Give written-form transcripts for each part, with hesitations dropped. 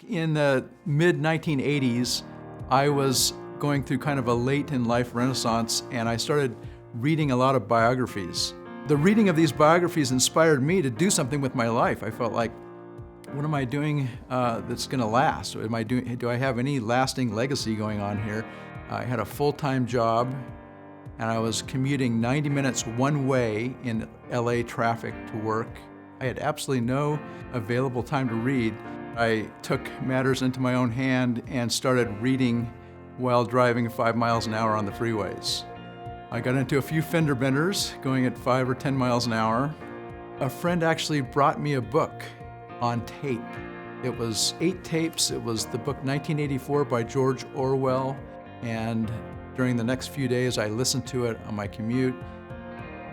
In the mid-1980s, I was going through kind of a late-in-life renaissance, and I started reading a lot of biographies. The reading of these biographies inspired me to do something with my life. I felt like, what am I doing that's going to last? Do I have any lasting legacy going on here? I had a full-time job, and I was commuting 90 minutes one way in LA traffic to work. I had absolutely no available time to read. I took matters into my own hand and started reading while driving 5 miles an hour on the freeways. I got into a few fender benders going at 5 or 10 miles an hour. A friend actually brought me a book on tape. It was 8 tapes. It was the book 1984 by George Orwell. And during the next few days, I listened to it on my commute.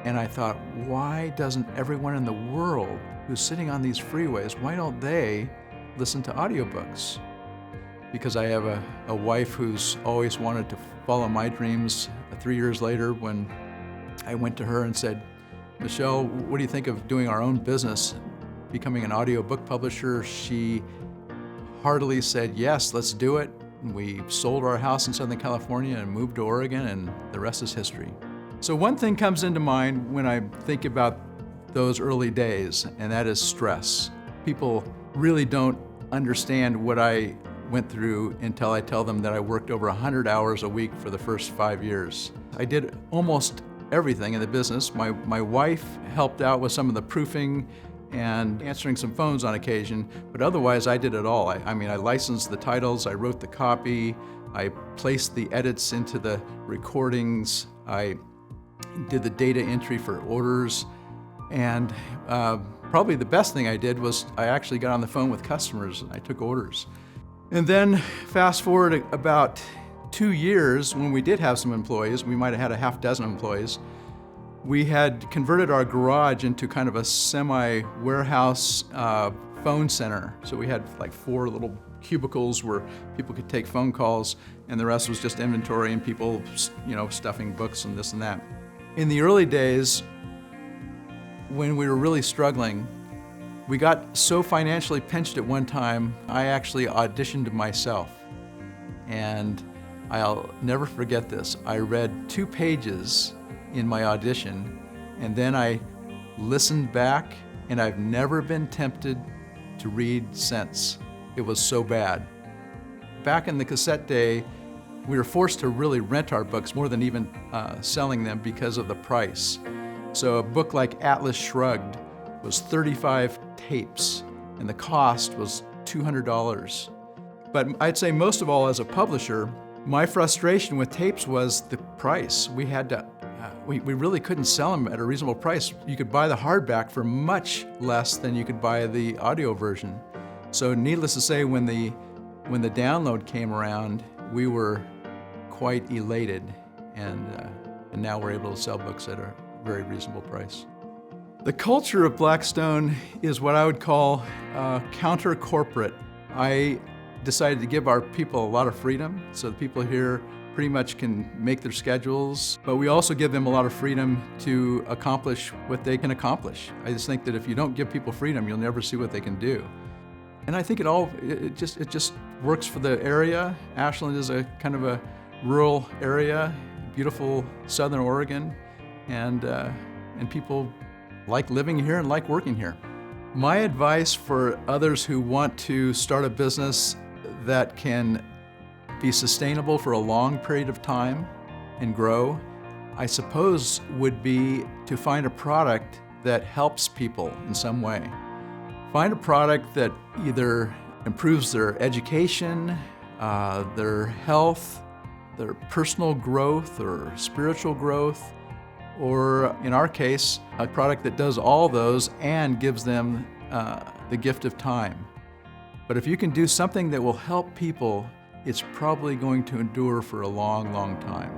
And I thought, why doesn't everyone in the world who's sitting on these freeways, why don't they listen to audiobooks? Because I have a wife who's always wanted to follow my dreams. 3 years later, when I went to her and said, Michelle, what do you think of doing our own business, becoming an audiobook publisher? She heartily said, yes, let's do it. And we sold our house in Southern California and moved to Oregon, and the rest is history. So one thing comes into mind when I think about those early days, and that is stress. People really don't understand what I went through until I tell them that I worked over 100 hours a week for the first 5 years. I did almost everything in the business. My wife helped out with some of the proofing and answering some phones on occasion, but otherwise I did it all. I licensed the titles, I wrote the copy, I placed the edits into the recordings, I did the data entry for orders, and probably the best thing I did was I actually got on the phone with customers and I took orders. And then fast forward about 2 years, when we did have some employees, we might have had a half dozen employees, we had converted our garage into kind of a semi-warehouse phone center. So we had like 4 little cubicles where people could take phone calls, and the rest was just inventory and people, stuffing books and this and that. In the early days, when we were really struggling, we got so financially pinched at one time, I actually auditioned myself. And I'll never forget this. I read 2 pages in my audition, and then I listened back, and I've never been tempted to read since. It was so bad. Back in the cassette day, we were forced to really rent our books more than even selling them because of the price. So a book like Atlas Shrugged was 35 tapes, and the cost was $200. But I'd say most of all, as a publisher, my frustration with tapes was the price. We really couldn't sell them at a reasonable price. You could buy the hardback for much less than you could buy the audio version. So needless to say, when the download came around, we were quite elated, and now we're able to sell books at a very reasonable price. The culture of Blackstone is what I would call counter-corporate. I decided to give our people a lot of freedom, so the people here pretty much can make their schedules, but we also give them a lot of freedom to accomplish what they can accomplish. I just think that if you don't give people freedom, you'll never see what they can do. And I think it just works for the area. Ashland is a kind of a rural area, beautiful southern Oregon, and people like living here and like working here. My advice for others who want to start a business that can be sustainable for a long period of time and grow, I suppose, would be to find a product that helps people in some way. Find a product that either improves their education, their health, their personal growth or spiritual growth, or in our case, a product that does all those and gives them the gift of time. But if you can do something that will help people, it's probably going to endure for a long, long time.